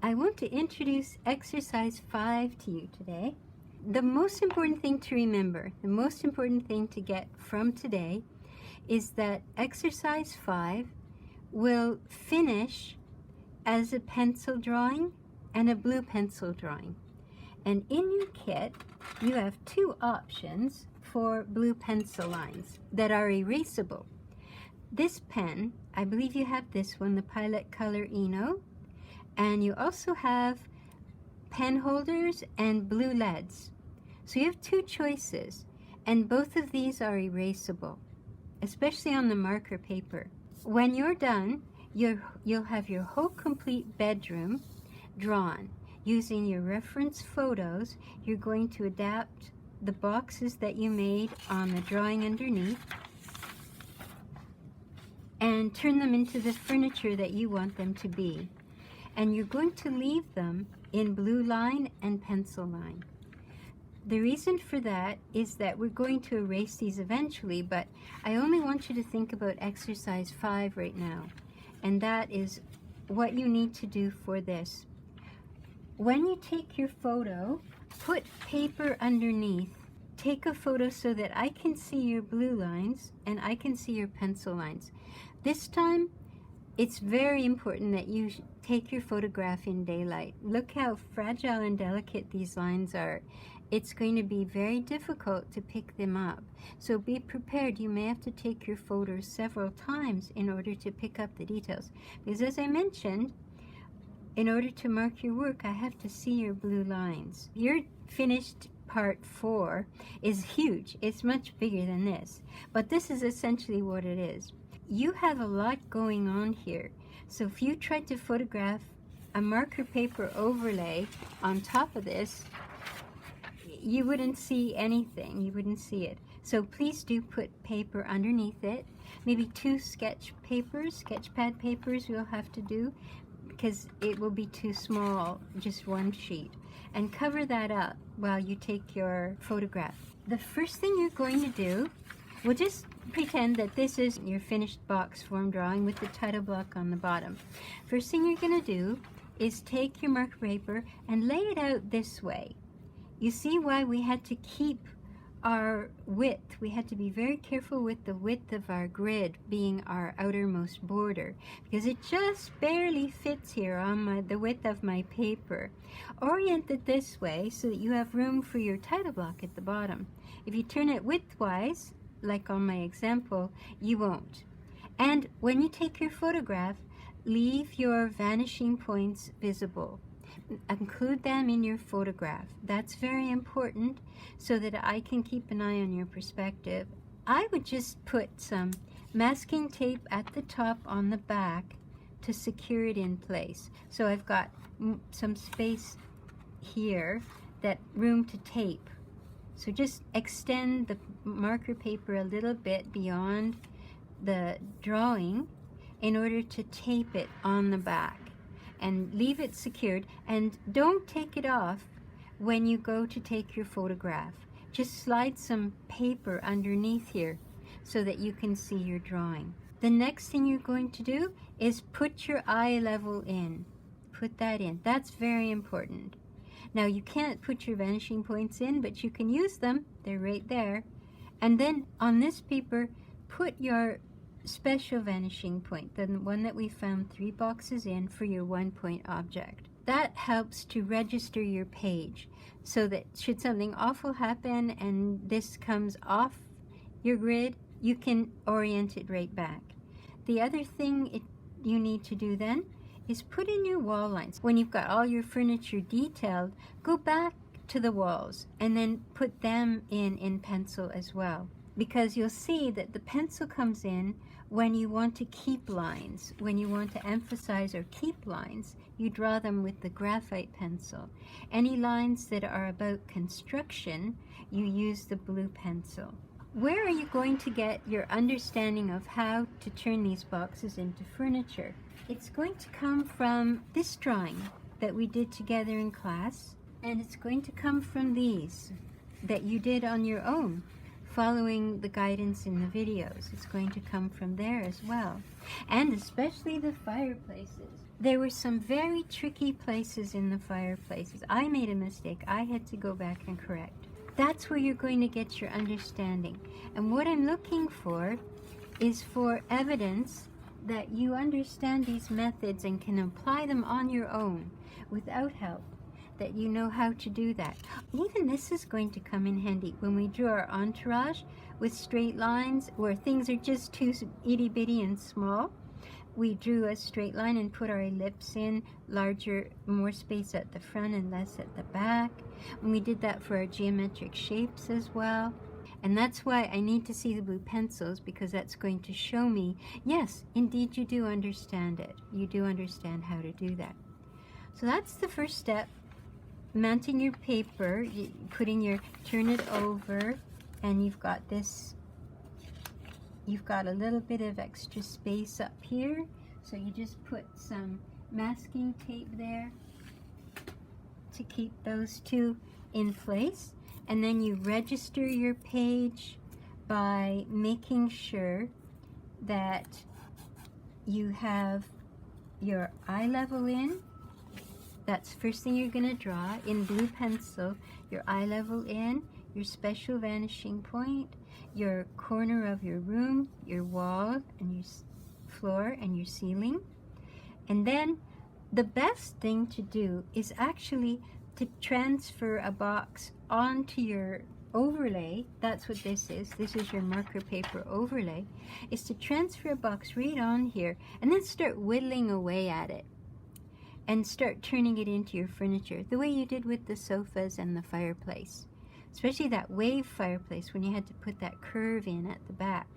I want to introduce exercise 5 to you today. The most important thing to remember, the most important thing to get from today is that exercise 5 will finish as a pencil drawing and a blue pencil drawing. And in your kit, you have two options for blue pencil lines that are erasable. This pen, I believe you have this one, the Pilot Color Eno, and you also have pen holders and blue leads. So you have two choices, and both of these are erasable, especially on the marker paper. When you're done, you'll have your whole complete bedroom drawn. Using your reference photos, you're going to adapt the boxes that you made on the drawing underneath and turn them into the furniture that you want them to be. And you're going to leave them in blue line and pencil line. The reason for that is that we're going to erase these eventually, but I only want you to think about exercise 5 right now. And that is what you need to do for this. When you take your photo, put paper underneath. Take a photo so that I can see your blue lines and I can see your pencil lines. This time, it's very important that you take your photograph in daylight. Look how fragile and delicate these lines are. It's going to be very difficult to pick them up. So be prepared. You may have to take your photos several times in order to pick up the details. Because as I mentioned, in order to mark your work, I have to see your blue lines. Your finished part 4 is huge. It's much bigger than this. But this is essentially what it is. You have a lot going on here. So if you tried to photograph a marker paper overlay on top of this, you wouldn't see anything. You wouldn't see it. So please do put paper underneath it. Maybe 2 sketch pad papers you'll have to do, because it will be too small, just one sheet. And cover that up while you take your photograph. The first thing you're going to do, we'll just pretend that this is your finished box form drawing with the title block on the bottom. First thing you're going to do is take your marker paper and lay it out this way. You see why we had to keep our width. We had to be very careful with the width of our grid being our outermost border, because it just barely fits here on the width of my paper. Orient it this way so that you have room for your title block at the bottom. If you turn it widthwise, like on my example, you won't. And when you take your photograph, leave your vanishing points visible. Include them in your photograph. That's very important so that I can keep an eye on your perspective. I would just put some masking tape at the top on the back to secure it in place. So I've got some space here, that room to tape. So just extend the marker paper a little bit beyond the drawing in order to tape it on the back. And leave it secured, and don't take it off when you go to take your photograph. Just slide some paper underneath here so that you can see your drawing. The next thing you're going to do is put your eye level in. Put that in. That's very important. Now you can't put your vanishing points in, but you can use them. They're right there. And then on this paper, put your special vanishing point, the one that we found 3 boxes in for your 1-point object. That helps to register your page so that should something awful happen and this comes off your grid, you can orient it right back. The other thing you need to do then is put in your wall lines. When you've got all your furniture detailed, go back to the walls and then put them in pencil as well. Because you'll see that the pencil comes in when you want to keep lines. When you want to emphasize or keep lines, you draw them with the graphite pencil. Any lines that are about construction, you use the blue pencil. Where are you going to get your understanding of how to turn these boxes into furniture? It's going to come from this drawing that we did together in class, and it's going to come from these that you did on your own, following the guidance in the videos. It's going to come from there as well. And especially the fireplaces. there were some very tricky places in the fireplaces. I made a mistake. I had to go back and correct. That's where you're going to get your understanding. And what I'm looking for is for evidence that you understand these methods and can apply them on your own without help, that you know how to do that. Even this is going to come in handy when we draw our entourage with straight lines where things are just too itty bitty and small. We drew a straight line and put our ellipse in, larger, more space at the front and less at the back. And we did that for our geometric shapes as well. And that's why I need to see the blue pencils, because that's going to show me, yes, indeed you do understand it. You do understand how to do that. So that's the first step. Mounting your paper, turn it over, and you've got this, you've got a little bit of extra space up here. So you just put some masking tape there to keep those two in place. And then you register your page by making sure that you have your eye level in. That's the first thing you're going to draw in blue pencil. Your eye level in, your special vanishing point, your corner of your room, your wall and your floor and your ceiling. And then the best thing to do is actually to transfer a box onto your overlay. That's what this is. This is your marker paper overlay. Is to transfer a box right on here and then start whittling away at it and start turning it into your furniture, the way you did with the sofas and the fireplace, especially that wave fireplace when you had to put that curve in at the back.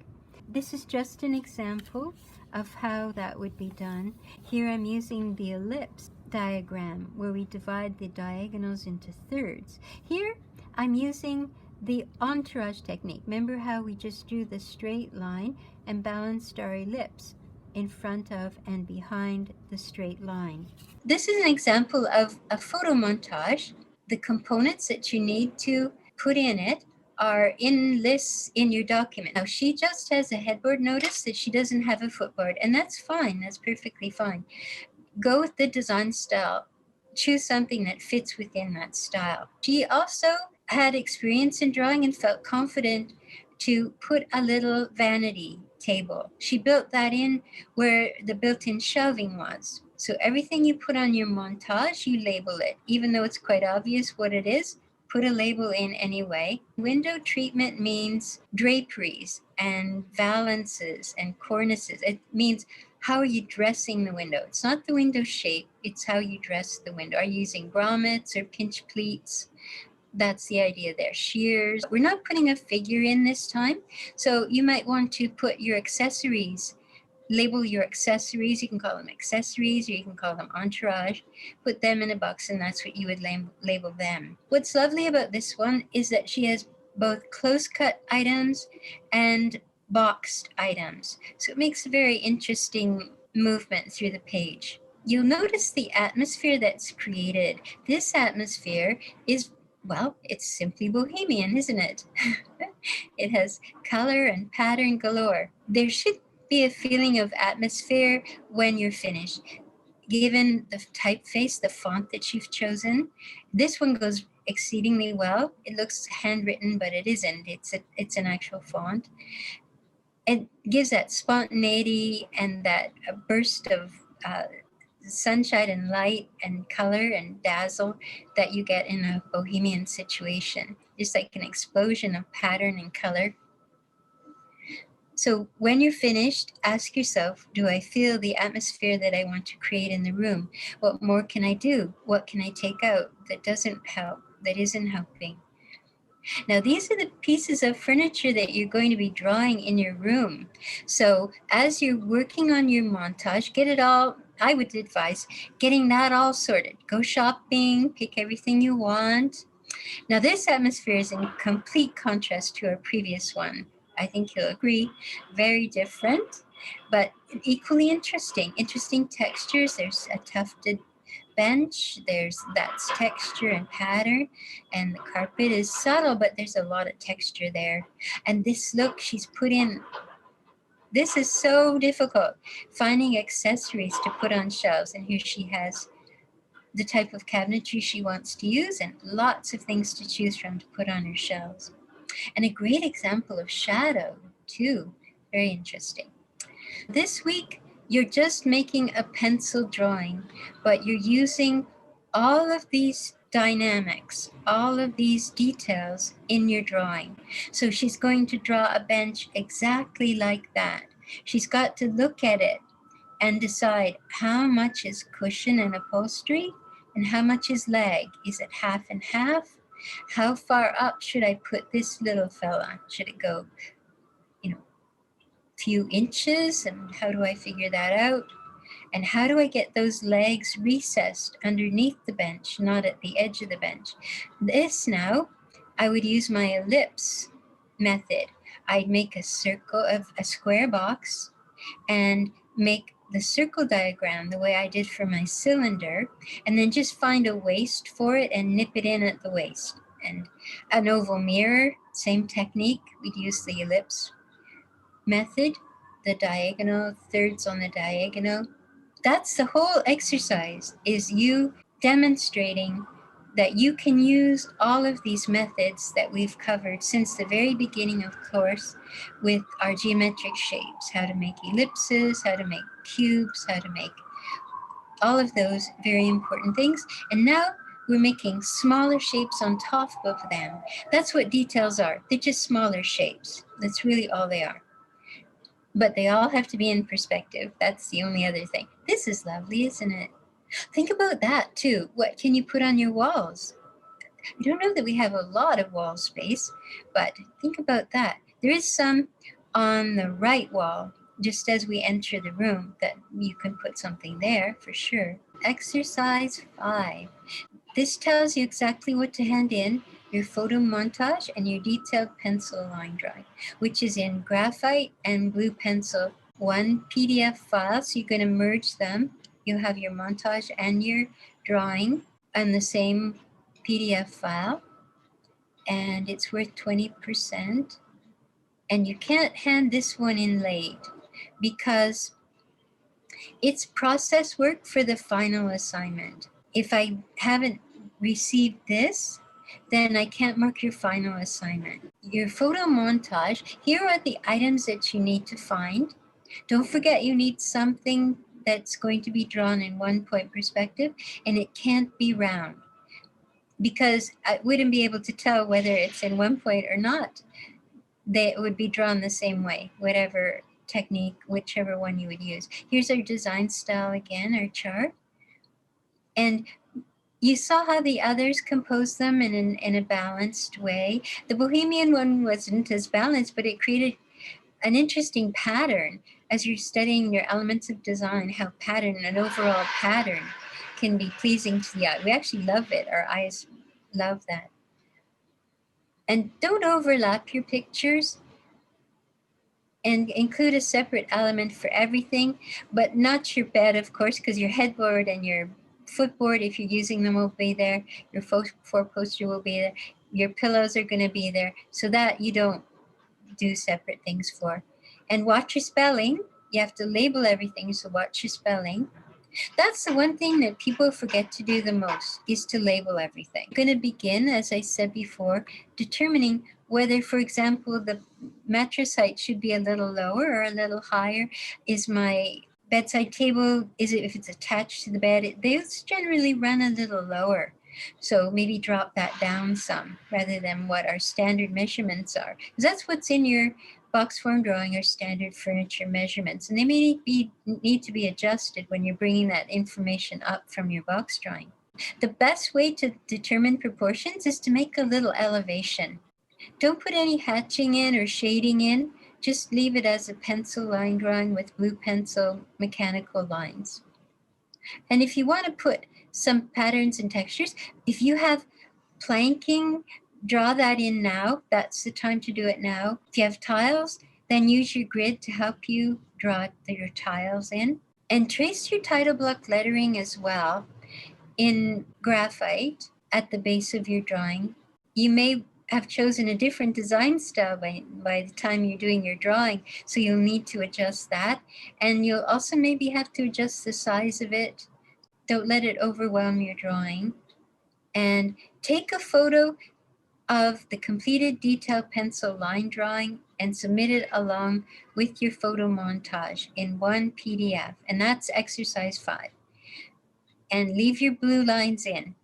This is just an example of how that would be done. Here I'm using the ellipse diagram where we divide the diagonals into thirds. Here I'm using the entourage technique. Remember how we just drew the straight line and balanced our ellipse in front of and behind the straight line. This is an example of a photo montage. The components that you need to put in it are in lists in your document. Now she just has a headboard notice that she doesn't have a footboard, and that's fine, that's perfectly fine. Go with the design style. Choose something that fits within that style. She also had experience in drawing and felt confident to put a little vanity table. She built that in where the built-in shelving was. So everything you put on your montage, you label it. Even though it's quite obvious what it is, put a label in anyway. Window treatment means draperies and valances and cornices. It means how are you dressing the window? It's not the window shape, it's how you dress the window. Are you using grommets or pinch pleats? That's the idea there. Shears. We're not putting a figure in this time, so you might want to put your accessories, label your accessories. You can call them accessories or you can call them entourage. Put them in a box and that's what you would label them. What's lovely about this one is that she has both close-cut items and boxed items. So it makes a very interesting movement through the page. You'll notice the atmosphere that's created. This atmosphere is, well, it's simply bohemian, isn't it? It has color and pattern galore. There should be a feeling of atmosphere when you're finished. Given the typeface, the font that you've chosen, this one goes exceedingly well. It looks handwritten, but it isn't. It's an actual font. It gives that spontaneity and that burst of sunshine and light and color and dazzle that you get in a bohemian situation. Just like an explosion of pattern and color. So when you're finished, ask yourself, do I feel the atmosphere that I want to create in the room? What more can I do? What can I take out that doesn't help, that isn't helping? Now, these are the pieces of furniture that you're going to be drawing in your room. So as you're working on your montage, get it all, I would advise getting that all sorted. Go shopping, pick everything you want. Now, this atmosphere is in complete contrast to our previous one. I think you'll agree, very different, but equally interesting. Interesting textures. There's a tufted bench, that's texture and pattern, and the carpet is subtle, but there's a lot of texture there. And this look, she's put in This is so difficult, finding accessories to put on shelves. And here she has the type of cabinetry she wants to use and lots of things to choose from to put on her shelves. And a great example of shadow, too. Very interesting. This week, you're just making a pencil drawing, but you're using all of these dynamics, all of these details in your drawing. So she's going to draw a bench exactly like that. She's got to look at it and decide how much is cushion and upholstery and how much is leg. Is it half and half? How far up should I put this little fella? Should it go, few inches? And how do I figure that out? And how do I get those legs recessed underneath the bench, not at the edge of the bench? This now, I would use my ellipse method. I'd make a circle of a square box and make the circle diagram the way I did for my cylinder, and then just find a waist for it and nip it in at the waist. And an oval mirror, same technique. We'd use the ellipse method, the diagonal, thirds on the diagonal. That's the whole exercise, is you demonstrating that you can use all of these methods that we've covered since the very beginning of course with our geometric shapes, how to make ellipses, how to make cubes, how to make all of those very important things. And now we're making smaller shapes on top of them. That's what details are. They're just smaller shapes. That's really all they are. But they all have to be in perspective. That's the only other thing. This is lovely, isn't it? Think about that too. What can you put on your walls? I don't know that we have a lot of wall space, but think about that. There is some on the right wall, just as we enter the room, that you can put something there for sure. Exercise 5. This tells you exactly what to hand in, your photo montage and your detailed pencil line drawing, which is in graphite and blue pencil, one PDF file. So you're going to merge them. You'll have your montage and your drawing on the same PDF file, and it's worth 20%. And you can't hand this one in late because it's process work for the final assignment. If I haven't received this, then I can't mark your final assignment. Your photo montage, here are the items that you need to find. Don't forget you need something that's going to be drawn in 1-point perspective, and it can't be round because I wouldn't be able to tell whether it's in 1 point or not. They would be drawn the same way, whatever technique, whichever one you would use. Here's our design style again, our chart. And you saw how the others composed them in a balanced way. The Bohemian one wasn't as balanced, but it created an interesting pattern as you're studying your elements of design, how pattern, an overall pattern, can be pleasing to the eye. We actually love it. Our eyes love that. And don't overlap your pictures, and include a separate element for everything, but not your bed, of course, because your headboard and your footboard, if you're using them, will be there. Your 4-poster will be there. Your pillows are going to be there, so that you don't do separate things for. And watch your spelling. You have to label everything, so watch your spelling. That's the one thing that people forget to do the most, is to label everything. I'm going to begin, as I said before, determining whether, for example, the mattress height should be a little lower or a little higher. Is my bedside table, if it's attached to the bed, they generally run a little lower. So maybe drop that down some rather than what our standard measurements are. Because that's what's in your box form drawing, are standard furniture measurements. And they may need to be adjusted when you're bringing that information up from your box drawing. The best way to determine proportions is to make a little elevation. Don't put any hatching in or shading in. Just leave it as a pencil line drawing with blue pencil mechanical lines. And if you want to put some patterns and textures, if you have planking, draw that in now. That's the time to do it now. If you have tiles, then use your grid to help you draw your tiles in. And trace your title block lettering as well in graphite at the base of your drawing. You may have chosen a different design style by the time you're doing your drawing, so you'll need to adjust that. And you'll also maybe have to adjust the size of it. Don't let it overwhelm your drawing. And take a photo of the completed detailed pencil line drawing and submit it along with your photo montage in one PDF. And that's exercise 5. And leave your blue lines in.